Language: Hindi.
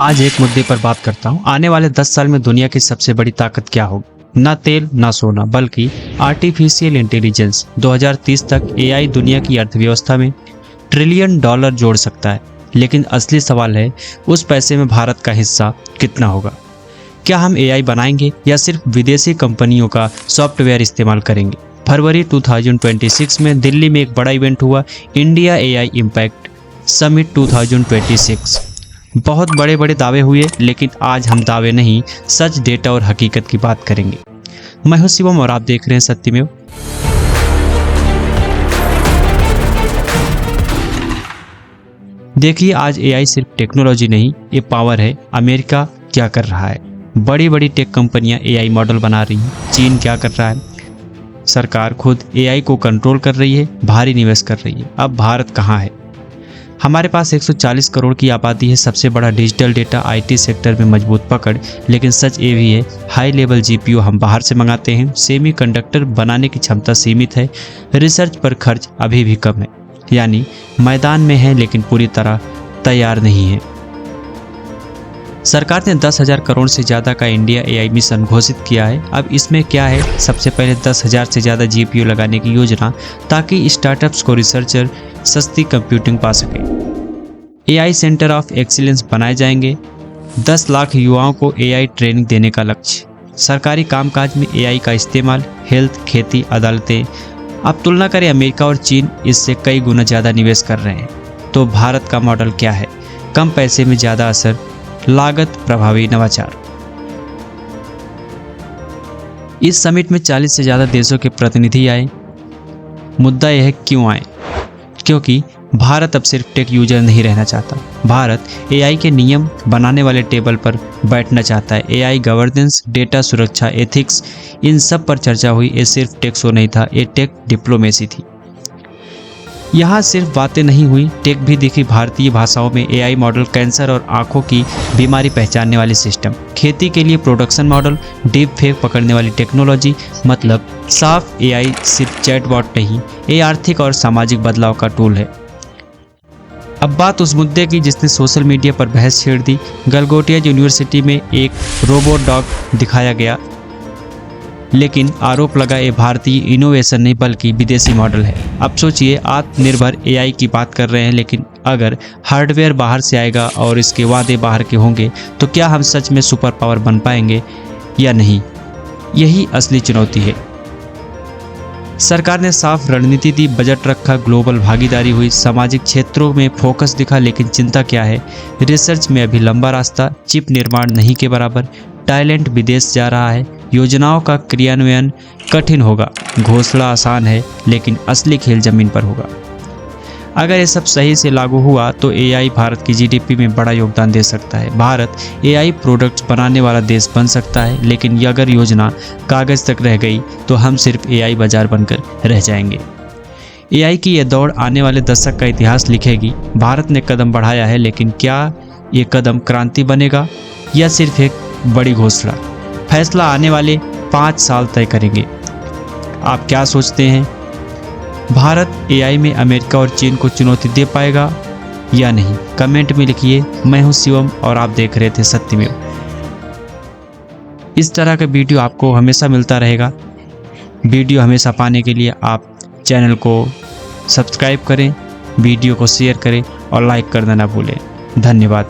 आज एक मुद्दे पर बात करता हूँ। आने वाले 10 साल में दुनिया की सबसे बड़ी ताकत क्या होगी? ना तेल ना सोना, बल्कि आर्टिफिशियल इंटेलिजेंस। 2030 तक एआई दुनिया की अर्थव्यवस्था में $1 ट्रिलियन जोड़ सकता है। लेकिन असली सवाल है, उस पैसे में भारत का हिस्सा कितना होगा? क्या हम एआई बनाएंगे या सिर्फ विदेशी कंपनियों का सॉफ्टवेयर इस्तेमाल करेंगे? फरवरी 2026 में दिल्ली में एक बड़ा इवेंट हुआ, इंडिया एआई इम्पैक्ट समिट 2026। बहुत बड़े बड़े दावे हुए, लेकिन आज हम दावे नहीं, सच, डेटा और हकीकत की बात करेंगे। मैं हूं शिवम और आप देख रहे हैं सत्यमेव। देखिए, आज एआई सिर्फ टेक्नोलॉजी नहीं, ये पावर है। अमेरिका क्या कर रहा है? बड़ी बड़ी टेक कंपनियां एआई मॉडल बना रही हैं। चीन क्या कर रहा है? सरकार खुद एआई को कंट्रोल कर रही है, भारी निवेश कर रही है। अब भारत कहाँ है? हमारे पास 140 करोड़ की आबादी है, सबसे बड़ा डिजिटल डेटा, आईटी सेक्टर में मजबूत पकड़। लेकिन सच ये भी है, हाई लेवल जीपीयू हम बाहर से मंगाते हैं। सेमीकंडक्टर बनाने की क्षमता सीमित है, रिसर्च पर खर्च अभी भी कम है। यानी मैदान में है लेकिन पूरी तरह तैयार नहीं है। सरकार ने 10,000 करोड़ से ज़्यादा का इंडिया एआई मिशन घोषित किया है। अब इसमें क्या है? सबसे पहले 10,000 से ज़्यादा जीपीयू लगाने की योजना, ताकि स्टार्टअप्स को रिसर्चर सस्ती कंप्यूटिंग पा सके। एआई सेंटर ऑफ एक्सीलेंस बनाए जाएंगे। 10 लाख युवाओं को एआई ट्रेनिंग देने का लक्ष्य। सरकारी कामकाज में एआई का इस्तेमाल, हेल्थ, खेती, अदालतें। अब तुलना करें, अमेरिका और चीन इससे कई गुना ज़्यादा निवेश कर रहे हैं। तो भारत का मॉडल क्या है? कम पैसे में ज़्यादा असर, लागत प्रभावी नवाचार। इस समिट में 40 से ज़्यादा देशों के प्रतिनिधि आए। मुद्दा यह है, क्यों आए? क्योंकि भारत अब सिर्फ टेक यूजर नहीं रहना चाहता। भारत एआई के नियम बनाने वाले टेबल पर बैठना चाहता है। एआई गवर्नेंस, डेटा सुरक्षा, एथिक्स, इन सब पर चर्चा हुई। ये सिर्फ टेक शो नहीं था, ये टेक डिप्लोमेसी थी। यहाँ सिर्फ बातें नहीं हुई, टेक भी दिखी। भारतीय भाषाओं में एआई मॉडल, कैंसर और आंखों की बीमारी पहचानने वाली सिस्टम, खेती के लिए प्रोडक्शन मॉडल, डीप फेक पकड़ने वाली टेक्नोलॉजी। मतलब साफ एआई सिर्फ चैटबॉट नहीं, ये आर्थिक और सामाजिक बदलाव का टूल है। अब बात उस मुद्दे की जिसने सोशल मीडिया पर बहस छेड़ दी। गलगोटिया यूनिवर्सिटी में एक रोबोट डॉग दिखाया गया, लेकिन आरोप लगा ये भारतीय इनोवेशन नहीं बल्कि विदेशी मॉडल है। अब सोचिए, आत्मनिर्भर एआई की बात कर रहे हैं, लेकिन अगर हार्डवेयर बाहर से आएगा और इसके वादे बाहर के होंगे, तो क्या हम सच में सुपर पावर बन पाएंगे या नहीं? यही असली चुनौती है। सरकार ने साफ रणनीति दी, बजट रखा, ग्लोबल भागीदारी हुई, सामाजिक क्षेत्रों में फोकस दिखा। लेकिन चिंता क्या है? रिसर्च में अभी लंबा रास्ता, चिप निर्माण नहीं के बराबर, टैलेंट विदेश जा रहा है, योजनाओं का क्रियान्वयन कठिन होगा। घोषणा आसान है, लेकिन असली खेल जमीन पर होगा। अगर ये सब सही से लागू हुआ तो एआई भारत की जीडीपी में बड़ा योगदान दे सकता है। भारत एआई प्रोडक्ट्स बनाने वाला देश बन सकता है। लेकिन अगर योजना कागज तक रह गई तो हम सिर्फ एआई बाजार बनकर रह जाएंगे। एआई की यह दौड़ आने वाले दशक का इतिहास लिखेगी। भारत ने कदम बढ़ाया है, लेकिन क्या ये कदम क्रांति बनेगा या सिर्फ एक बड़ी घोषणा? फैसला आने वाले 5 साल तय करेंगे। आप क्या सोचते हैं? भारत एआई में अमेरिका और चीन को चुनौती दे पाएगा या नहीं? कमेंट में लिखिए। मैं हूं शिवम और आप देख रहे थे सत्यमेव। इस तरह का वीडियो आपको हमेशा मिलता रहेगा। वीडियो हमेशा पाने के लिए आप चैनल को सब्सक्राइब करें, वीडियो को शेयर करें और लाइक करना ना भूलें। धन्यवाद।